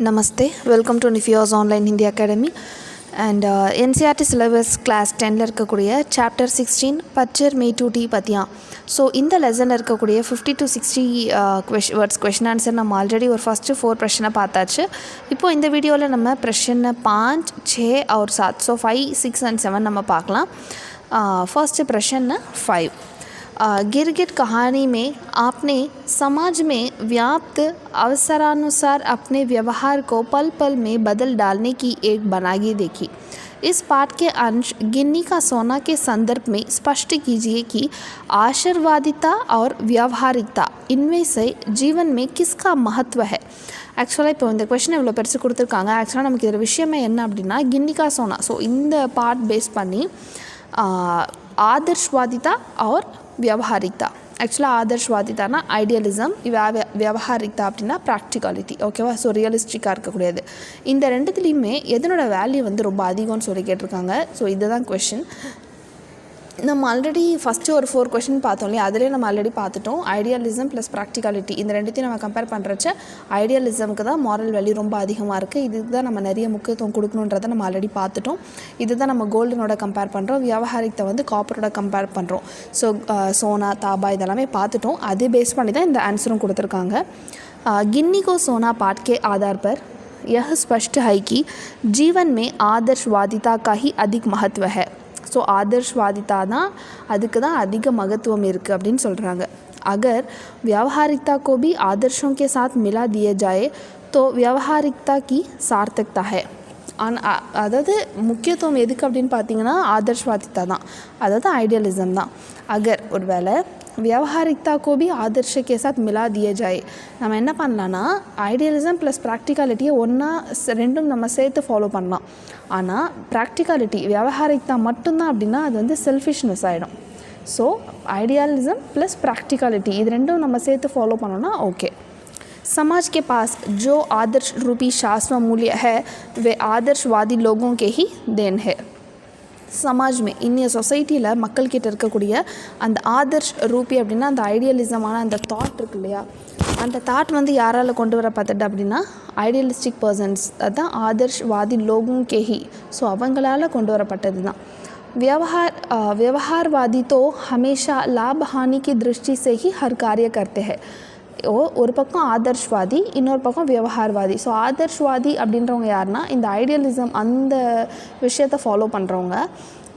Namaste, welcome to Nifio's Online Hindi Academy and NCERT syllabus class 10ல இருக்கக்கூடிய chapter 16 பச்சர் மெய்டூட்டி பற்றியா. So இந்த லெசனில் இருக்கக்கூடிய 50 to 60 வேர்ட்ஸ் கொஷின் ஆன்சர் நம்ம ஆல்ரெடி ஒரு ஃபஸ்ட்டு 4 பிரச்சனை பார்த்தாச்சு. இப்போது இந்த வீடியோவில் நம்ம பிரச்சனை 5, 6 और 7 ஸோ 5, 6 and 7 நம்ம பார்க்கலாம். फर्स्ट प्रश्न 5. गिरगिट कहानी में आपने समाज में व्याप्त अवसरानुसार अपने व्यवहार को पल पल में बदल डालने की एक बनागी देखी. इस पाठ के अंश गिन्नी का सोना के संदर्भ में स्पष्ट कीजिए कि आशीर्वादिता और व्यावहारिकता इनमें से जीवन में किसका महत्व है. ஆக்சுவலாக இப்போ இந்த கொஷின் இவ்வளோ பெருசு கொடுத்துருக்காங்க. ஆக்சுவலாக நமக்கு இதில் விஷயமே என்ன அப்படின்னா கின்னிகா சோனா. ஸோ இந்த பார்ட் பேஸ் பண்ணி आदर्शवादिता और व्यवहारिकता. एक्चुअली आदर्शवादिता ஐடியலிசம், व्यवहारिकता அப்படின்னா ப்ராக்டிகாலிட்டி. ஓகேவா? ஸோ ரியலிஸ்டிக்காக இருக்கக்கூடியது. இந்த ரெண்டுத்துலேயுமே எதனோட வேல்யூ வந்து ரொம்ப அதிகம்னு சொல்லி கேட்டிருக்காங்க. ஸோ இதுதான் கொஷின். நம்ம ஆல்ரெடி ஃபஸ்ட்டு ஒரு 4 கொஷின் பார்த்தோம் இல்லையா, அதிலே நம்ம ஆல்ரெடி பார்த்துட்டோம். ஐடியலிசம் ப்ளஸ் ப்ராக்டிகாலிட்டி இந்த ரெண்டுத்தையும் நம்ம கம்பேர் பண்ணுறச்ச ஐடியலிசமுக்கு தான் மாரல் வேல்யூ ரொம்ப அதிகமாக இருக்குது. இதுக்கு தான் நம்ம நிறைய முக்கியத்துவம் கொடுக்கணுன்றதை நம்ம ஆல்ரெடி பார்த்துட்டோம். இது தான் நம்ம கோல்டனோட கம்பேர் பண்ணுறோம். வியாபாரிகத்தை வந்து காப்பரோட கம்பேர் பண்ணுறோம். ஸோ சோனா, தாபா இதெல்லாமே பார்த்துட்டோம். அது பேஸ் பண்ணி தான் இந்த ஆன்சரும் கொடுத்துருக்காங்க. गिन्नी को सोना पाठ के आधार पर यह स्पष्ट है कि जीवन में आदर्शवादिता का ही अधिक महत्व है. ஸோ ஆதர்ஷ்வாதிதா தான் அதுக்கு தான் அதிக மகத்துவம் இருக்குது அப்படின்னு சொல்கிறாங்க. अगर व्यावहारिकता को भी आदर्शों के साथ मिला दिया जाए तो व्यावहारिकता की सार्थकता है. அதாவது முக்கியத்துவம் எதுக்கு அப்படின்னு பார்த்தீங்கன்னா ஆதர்ஷ்வாதிதா தான், அதாவது ஐடியலிசம் தான். அகர் ஒரு வேளை व्यवहारिकता को भी आदर्श के साथ मिला दिया जाए, நம்ம என்ன பண்ணலான்னா ஐடியலிசம் ப்ளஸ் ப்ராக்டிகாலிட்டியை ஒன்றா ரெண்டும் நம்ம சேர்த்து ஃபாலோ பண்ணலாம். ஆனால் ப்ராக்டிகாலிட்டி व्यवहारिकता மட்டும்தான் அப்படின்னா அது வந்து செல்ஃபிஷ்னஸ் ஆகிடும். ஸோ ஐடியலிசம் ப்ளஸ் ப்ராக்டிகாலிட்டி இது ரெண்டும் நம்ம சேர்த்து ஃபாலோ பண்ணோன்னா ஓகே. समाज के पास जो आदर्श रूपी शाश्वत मूल्य है वे आदर्शवादी लोगों के ही देन है. சமாஜ் இன்னிய சொசைட்டியில் மக்கள்கிட்ட இருக்கக்கூடிய அந்த ஆதர்ஷ் ரூபி அப்படின்னா அந்த ஐடியலிசமான அந்த தாட் இருக்கு இல்லையா, அந்த தாட் வந்து யாரால் கொண்டு வரப்பட்டது அப்படின்னா ஐடியலிஸ்டிக் பர்சன்ஸ், அதுதான் ஆதர்ஷ்வாதி லோகும் கேஹி. ஸோ அவங்களால் கொண்டு வரப்பட்டது தான். व्यवहारवादी तो हमेशा लाभ हानि की दृष्टि से ही हर कार्य करते हैं. ஒரு பக்கம் ஆதர்ஷ்வாதி, இன்னொரு பக்கம் விவகாரவாதி. ஸோ ஆதர்ஷ்வாதி அப்படின்றவங்க யாருன்னா இந்த ஐடியலிசம் அந்த விஷயத்தை ஃபாலோ பண்ணுறவங்க.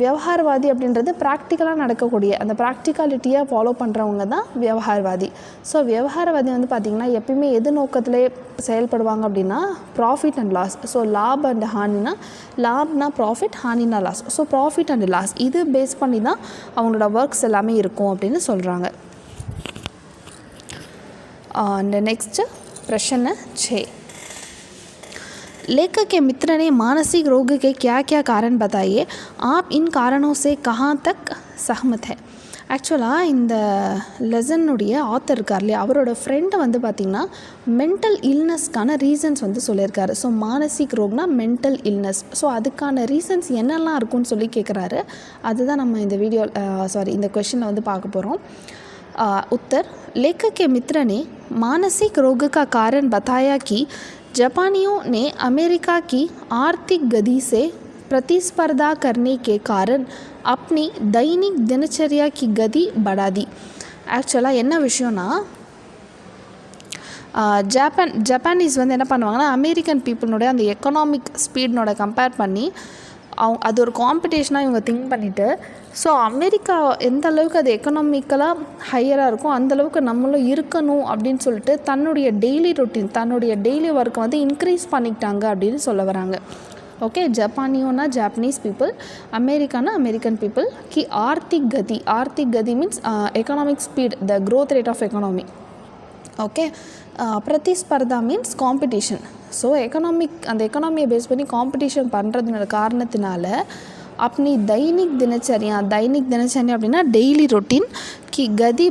விவகாரவாதி அப்படின்றது ப்ராக்டிக்கலாக நடக்கக்கூடிய அந்த ப்ராக்டிகாலிட்டியை ஃபாலோ பண்ணுறவங்க தான் விவகாரவாதி. ஸோ விவகாரவாதி வந்து பார்த்திங்கன்னா எப்பயுமே எது நோக்கத்திலே செயல்படுவாங்க அப்படின்னா ப்ராஃபிட் அண்ட் லாஸ். ஸோ லாப் அண்ட் ஹானினா, லாப்னா ப்ராஃபிட், ஹானினா loss. So profit and loss இது பேஸ் பண்ணி தான் அவங்களோட ஒர்க்ஸ் எல்லாமே இருக்கும் அப்படின்னு சொல்கிறாங்க. नेक्स्ट प्रश्न 6. लेखक के मित्र ने मानसिक रोग के क्या क्या कारण बताइए. आप इन कारणों से कहाँ तक सहमत है. ஆக்சுவலாக இந்த லெசனுடைய ஆத்தர் இருக்கார் இல்லையா, அவரோட ஃப்ரெண்டை வந்து பார்த்திங்கன்னா மென்டல் இல்னஸ்க்கான ரீசன்ஸ் வந்து சொல்லியிருக்காரு. ஸோ மானசிக் ரோக்னா மென்டல் இல்னஸ். ஸோ அதுக்கான ரீசன்ஸ் என்னெல்லாம் இருக்குன்னு சொல்லி கேட்குறாரு. அதுதான் நம்ம இந்த வீடியோ இந்த கொஷனில் வந்து பார்க்க போகிறோம். उत्तर. लेखक के मित्र ने मानसिक रोग का कारण बताया कि जापानियों ने अमेरिका की आर्थिक गति से प्रतिस्पर्धा करने के कारण अपनी दैनिक दिनचर्या की गति बढ़ा दी. ஆக்சுவலாக என்ன விஷயம்னா ஜப்பானீஸ் வந்து என்ன பண்ணுவாங்கன்னா அமெரிக்கன் பீப்புளோடைய அந்த எக்கனாமிக் ஸ்பீட்னோட கம்பேர் பண்ணி அது ஒரு காம்படிஷனாக இவங்க திங்க் பண்ணிவிட்டு, ஸோ அமெரிக்கா எந்த அளவுக்கு அது எக்கனாமிக்கலாக ஹையராக இருக்கும் அந்தளவுக்கு நம்மளும் இருக்கணும் அப்படின்னு சொல்லிட்டு தன்னுடைய டெய்லி ரொட்டீன், தன்னுடைய டெய்லி ஒர்க்கை வந்து இன்க்ரீஸ் பண்ணிக்கிட்டாங்க அப்படின்னு சொல்ல வராங்க. ஓகே, ஜப்பானியோனா ஜாப்பனீஸ் பீப்புள், அமெரிக்கானா அமெரிக்கன் பீப்புள். கி ஆர்த்திக் கதி means economic speed, the growth rate of economy. Okay, பிரதிஸ்பர்தா மீன்ஸ் காம்படிஷன். ஸோ அந்த எக்கனாமியை பேஸ் பண்ணி காம்படிஷன் பண்ணுறதுனால காரணத்தினால अपनी दैनिक दिनचर्या அப்படின்னா டெய்லி ரொட்டீன் கி கதி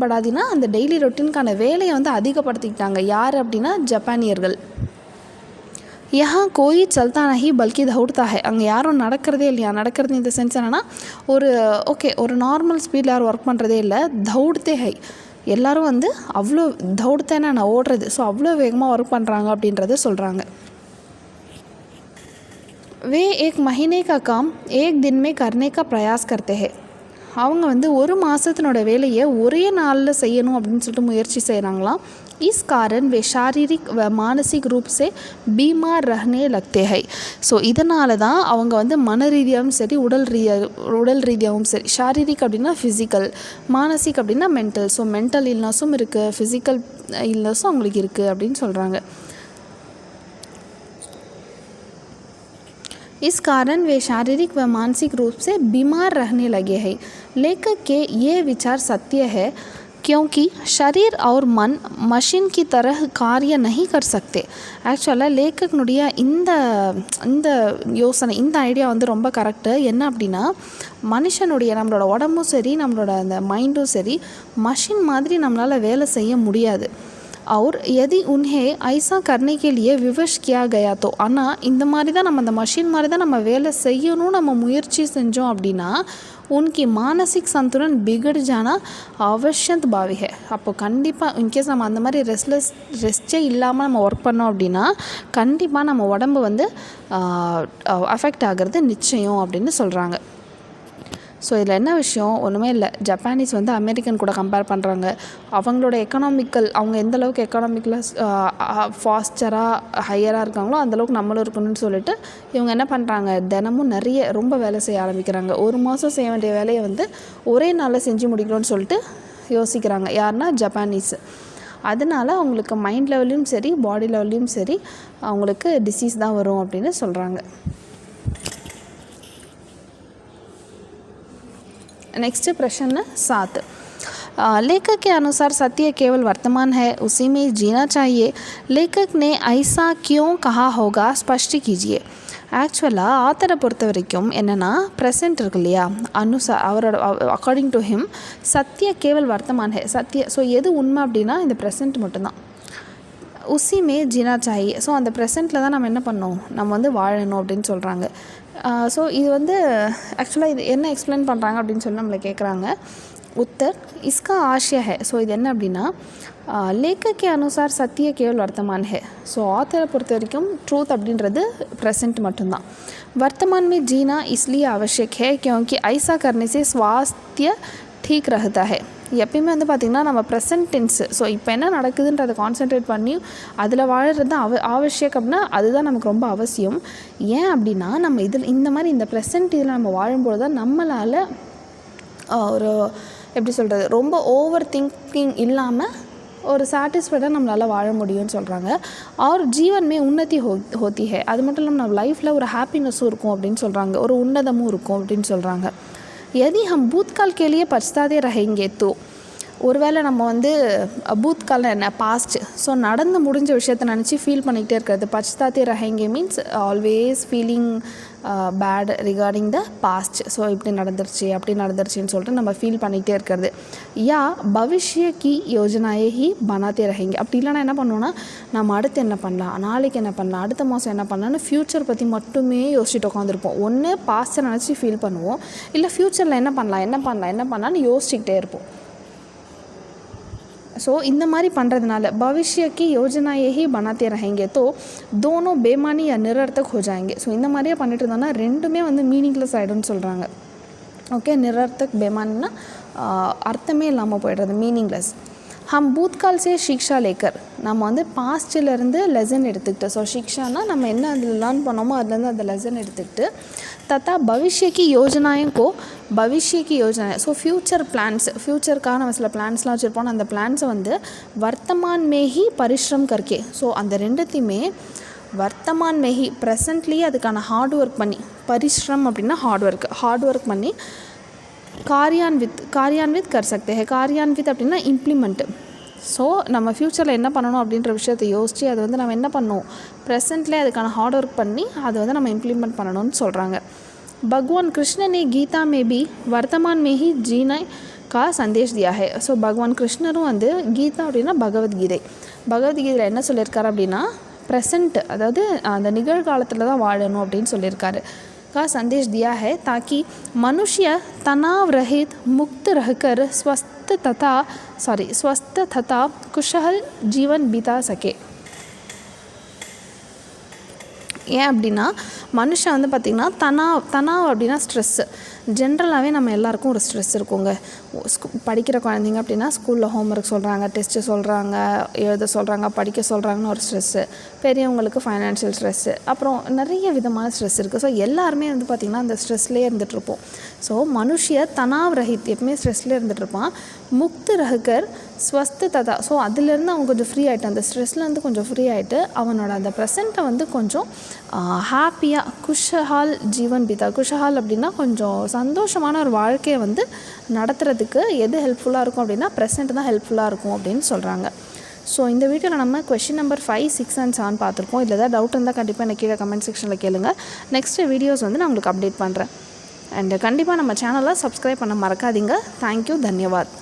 படாதினா அந்த டெய்லி ரொட்டீனுக்கான வேலையை வந்து அதிகப்படுத்திக்கிட்டாங்க. யார் அப்படின்னா ஜப்பானியர்கள். यहाँ कोई चलता नहीं बल्कि दौड़ता है. அங்கே யாரும் நடக்கிறதே இல்லையா, நடக்கிறது இந்த சென்ஸ் என்னென்னா ஒரு நார்மல் ஸ்பீடில் யாரும் ஒர்க் பண்ணுறதே இல்லை, தௌடத்தே ஹை. எல்லோரும் வந்து அவ்வளோ தௌடுத்தானே நான் ஓடுறது, ஸோ அவ்வளோ வேகமாக ஒர்க் பண்ணுறாங்க அப்படின்றத சொல்கிறாங்க. वे एक महीने का काम एक दिन में करने का प्रयास करते हैं. அவங்க வந்து ஒரு மாதத்தினோட வேலையை ஒரே நாளில் செய்யணும் அப்படின்னு சொல்லிட்டு முயற்சி செய்கிறாங்களாம். इस कारण वे शारीरिक व मानसिक रूप से बीमार रहने लगते हैं. ஸோ இதனால தான் அவங்க வந்து மன ரீதியாகவும் சரி உடல் ரீதியாகவும் சரி, ஷாரீரிக் அப்படின்னா ஃபிசிக்கல், மானசிக் அப்படின்னா மென்டல். ஸோ மென்டல் இல்னஸும் இருக்குது, ஃபிசிக்கல் இல்னஸும் அவங்களுக்கு இருக்குது அப்படின்னு சொல்கிறாங்க. इस कारण वे शारीरिक व मानसिक रूप से बीमार रहने लगे हैं. लेखक के ये विचार सत्य है क्योंकि शरीर और मन मशीन की तरह कार्य नहीं कर सकते. ஆக்சுவலாக லேக்கனுடைய இந்த யோசனை, இந்த ஐடியா வந்து ரொம்ப கரெக்டு. என்ன அப்படின்னா, மனுஷனுடைய நம்மளோட உடம்பும் சரி நம்மளோட அந்த மைண்டும் சரி மஷின் மாதிரி நம்மளால் வேலை செய்ய முடியாது. और यदि उन्हें ऐसा करने के लिए विवश किया गया तो, ஆனால் இந்த மாதிரி தான் நம்ம அந்த மஷின் மாதிரி தான் நம்ம வேலை செய்யணும் நம்ம முயற்சி செஞ்சோம் அப்படின்னா उनकी मानसिक संतुलन बिगड़ जाना आवश्यक भावी है. அப்போ கண்டிப்பாக இன்கேஸ் நம்ம அந்த மாதிரி ரெஸ்ட்டே இல்லாமல் நம்ம ஒர்க் பண்ணோம் அப்படின்னா கண்டிப்பாக நம்ம உடம்பு வந்து அஃபெக்ட் ஆகிறது நிச்சயம் அப்படின்னு சொல்கிறாங்க. ஸோ இதில் என்ன விஷயம், ஒன்றுமே இல்லை. ஜப்பானீஸ் வந்து அமெரிக்கன் கூட கம்பேர் பண்ணுறாங்க. அவங்களோட எக்கனாமிக்கல், அவங்க எந்தளவுக்கு எக்கனாமிக்கலாக ஃபாஸ்டராக ஹையராக இருக்காங்களோ அந்தளவுக்கு நம்மளும் இருக்கணும்னு சொல்லிட்டு இவங்க என்ன பண்ணுறாங்க, தினமும் ரொம்ப வேலை செய்ய ஆரம்பிக்கிறாங்க. ஒரு மாதம் செய்ய வேண்டிய வேலையை வந்து ஒரே நாளில் செஞ்சு முடிக்கணும்னு சொல்லிட்டு யோசிக்கிறாங்க. யாருன்னா ஜப்பானீஸ். அதனால் அவங்களுக்கு மைண்ட் லெவல்லையும் சரி பாடி லெவல்லையும் சரி அவங்களுக்கு டிசீஸ் தான் வரும் அப்படின்னு சொல்கிறாங்க. नेक्स्ट प्रश्न 7. लेखक के अनुसार सत्य केवल वर्तमान है, उसी में जीना चाहिए. लेखक ने ऐसा क्यों कहा होगा, स्पष्ट कीजिए. ஆக்சுவலாக ஆத்தரை பொறுத்த வரைக்கும் என்னென்னா, ப்ரெசென்ட் இருக்கு இல்லையா, அவரோட according to him Sathya Kewal Vardhaman hey, Sathya. So எது உண்மை அப்படின்னா இந்த ப்ரெசென்ட் மட்டும்தான். உசிமே ஜீனா சாயி, ஸோ அந்த ப்ரெசென்ட்டில் தான் நம்ம என்ன பண்ணோம், நம்ம வந்து வாழணும் அப்படின்னு சொல்கிறாங்க. ஸோ இது வந்து ஆக்சுவலாக இது என்ன எக்ஸ்பிளைன் பண்ணுறாங்க அப்படின்னு சொல்லி நம்மளை கேட்குறாங்க. உத்தர் இஸ்கா ஆஷியா ஹே. ஸோ இது என்ன அப்படின்னா, லேக்கக்கே அனுசார் சத்திய கேவல் வர்த்தமான் ஹே. ஸோ ஆத்தரை பொறுத்த வரைக்கும் ட்ரூத் அப்படின்றது ப்ரெசென்ட் மட்டும்தான். வர்த்தமான் में जीना इसलिए आवश्यक है क्योंकि ऐसा करने से स्वास्थ्य ठीक रहता है. எப்பயுமே வந்து பார்த்திங்கன்னா நம்ம ப்ரெசென்ட் டென்ஸு, ஸோ இப்போ என்ன நடக்குதுன்றதை கான்சென்ட்ரேட் பண்ணி அதில் வாழறது தான் அவசியம் அப்படின்னா அதுதான் நமக்கு ரொம்ப அவசியம். ஏன் அப்படின்னா நம்ம இந்த மாதிரி இந்த ப்ரெசென்ட் இதில் நம்ம வாழும்போது தான் நம்மளால் ஒரு எப்படி சொல்கிறது, ரொம்ப ஓவர் திங்கிங் இல்லாமல் ஒரு சாட்டிஸ்ஃபைடாக நம்மளால் வாழ முடியும்னு சொல்கிறாங்க. और जीवन में उन्नति होती है. அது மட்டும் இல்லாமல் நம்ம லைஃப்பில் ஒரு ஹாப்பினஸும் இருக்கும் அப்படின்னு சொல்கிறாங்க, ஒரு உன்னதமும் இருக்கும் அப்படின்னு சொல்கிறாங்க. यदि हम भूतकाल के लिए पछताते रहेंगे तो, ஒருவேளை நம்ம வந்து பூத்காலம் என்ன, பாஸ்ட். ஸோ நடந்து முடிஞ்ச விஷயத்தை நினச்சி ஃபீல் பண்ணிக்கிட்டே இருக்கிறது. பச்தாத்தே ரஹேங்கே means always feeling bad regarding the past. So இப்படி நடந்துருச்சு அப்படி நடந்துருச்சுன்னு சொல்லிட்டு நம்ம ஃபீல் பண்ணிக்கிட்டே இருக்கிறது. யா பவிஷ்ய கி யோஜனாயே ஹி பனாத்தே ரஹேங்கே. அப்படி இல்லைனா என்ன பண்ணுவோன்னா, நம்ம அடுத்து என்ன பண்ணலாம், நாளைக்கு என்ன பண்ணலாம், அடுத்த மாதம் என்ன பண்ணலான்னு ஃப்யூச்சர் பற்றி மட்டுமே யோசிச்சுட்டு உட்காந்துருப்போம். ஒன்று பாஸ்ட்டை நினச்சி ஃபீல் பண்ணுவோம், இல்லை ஃப்யூச்சரில் என்ன பண்ணலான்னு யோசிச்சுக்கிட்டே இருப்போம். ஸோ இந்த மாதிரி பண்ணுறதுனால भविष्य की योजनाएं ही बनाते रहेंगे तो दोनों बेमानी या निरर्थक हो जाएंगे. ஸோ இந்த மாதிரியே பண்ணிட்டு இருந்தோம்னா ரெண்டுமே வந்து மீனிங்லெஸ் ஆகிடும்னு சொல்கிறாங்க. ஓகே, நிரர்த்தக் बेमानीனா அர்த்தமே இல்லாமல் போய்டுறது, மீனிங்லெஸ். ஹம் பூத்கால் சே ஷிக்ஷா லேக்கர், நம்ம வந்து பாஸ்ட்டிலேருந்து லெசன் எடுத்துக்கிட்டு, ஸோ ஷிக்ஷானா நம்ம என்ன அதில் லேர்ன் பண்ணோமோ அதுலேருந்து அந்த லெசன் எடுத்துக்கிட்டு, தத்தா பவிஷ்யக்கு யோஜனாயும் பவிஷ்யக்கு யோஜனை, ஸோ ஃப்யூச்சர் பிளான்ஸ், ஃப்யூச்சருக்காக நம்ம சில பிளான்ஸ்லாம் வச்சுருப்போம், அந்த பிளான்ஸை வந்து வர்த்தமான் மேஹி பரிஷ்ரம் கர்க்கே. ஸோ அந்த ரெண்டுத்தையுமே வர்த்தமான் மேஹி ப்ரெசன்ட்லேயே அதுக்கான ஹார்ட் ஒர்க் பண்ணி, பரிஷ்ரம் அப்படின்னா ஹார்ட் ஒர்க் பண்ணி காரியான்வித் கர் சக்தே ஹே. காரியான்வித் அப்படின்னா இம்ப்ளிமெண்ட்டு. ஸோ நம்ம ஃப்யூச்சரில் என்ன பண்ணணும் அப்படின்ற விஷயத்தை யோசித்து அதை வந்து நம்ம என்ன பண்ணணும், ப்ரெசென்ட்லேயே அதுக்கான ஹார்ட் ஒர்க் பண்ணி அதை வந்து நம்ம இம்ப்ளிமெண்ட் பண்ணணும்னு சொல்கிறாங்க. भगवान कृष्ण ने गीता में भी वर्तमान में ही जीने का संदेश दिया है. ஸோ பகவான் கிருஷ்ணரும் வந்து கீதா அப்படின்னா பகவத்கீதையில் என்ன சொல்லியிருக்காரு அப்படின்னா, ப்ரெசென்ட் அதாவது அந்த நிகழ்காலத்தில் தான் வாழணும் அப்படின்னு சொல்லியிருக்காரு. का संदेश दिया है ताकि मनुष्य तनाव रहित मुक्त रहकर स्वस्थ तथा कुशल जीवन बिता सके. ஏன் அப்படின்னா மனுஷன் வந்து பார்த்திங்கன்னா தனாவ் அப்படின்னா ஸ்ட்ரெஸ்ஸு. ஜென்ரலாகவே நம்ம எல்லாருக்கும் ஒரு ஸ்ட்ரெஸ் இருக்குங்க. படிக்கிற குழந்தைங்க அப்படின்னா ஸ்கூலில் ஹோம்ஒர்க் சொல்கிறாங்க, டெஸ்ட்டு சொல்கிறாங்க, எழுத சொல்கிறாங்க, படிக்க சொல்கிறாங்கன்னு ஒரு ஸ்ட்ரெஸ்ஸு. பெரியவங்களுக்கு ஃபைனான்ஷியல் ஸ்ட்ரெஸ்ஸு, அப்புறம் நிறைய விதமான ஸ்ட்ரெஸ் இருக்குது. ஸோ எல்லாருமே வந்து பார்த்திங்கன்னா அந்த ஸ்ட்ரெஸ்லேயே இருந்துகிட்ருப்போம். ஸோ மனுஷிய தனாவ் ரஹித் எப்பவுமே ஸ்ட்ரெஸ்லேயே இருந்துகிட்ருப்பான். முக்து ரஹ்கர் ஸ்வஸ்து ததா. ஸோ அதுலேருந்து அவன் கொஞ்சம் ஃப்ரீ ஆகிட்டு, அந்த ஸ்ட்ரெஸ்லேருந்து கொஞ்சம் ஃப்ரீ ஆகிட்டு அவனோட அந்த ப்ரெசண்ட்டை வந்து கொஞ்சம் ஹாப்பியாக குஷஹால் ஜீவன் பிதா. குஷஹால் அப்படின்னா கொஞ்சம் சந்தோஷமான ஒரு வாழ்க்கையை வந்து நடத்துறதுக்கு எது ஹெல்ப்ஃபுல்லாக இருக்கும் அப்படின்னா ப்ரெசென்ட் தான் ஹெல்ப்ஃபுல்லாக இருக்கும் அப்படின்னு சொல்கிறாங்க. ஸோ இந்த வீடியோவில் நம்ம கொஷின் நம்பர் 5, 6 and 7 பார்த்துருக்கோம். இதில் ஏதாவது டவுட் இருந்தால் கண்டிப்பாக எனக்கு கீழே கமெண்ட் செக்ஷனில் கேளுங்க. நெக்ஸ்ட்டு வீடியோஸ் வந்து நான் உங்களுக்கு அப்டேட் பண்ணுறேன். அண்ட் கண்டிப்பாக நம்ம சேனலை சப்ஸ்கிரைப் பண்ண மறக்காதீங்க. தேங்க்யூ, தன்யவாத்.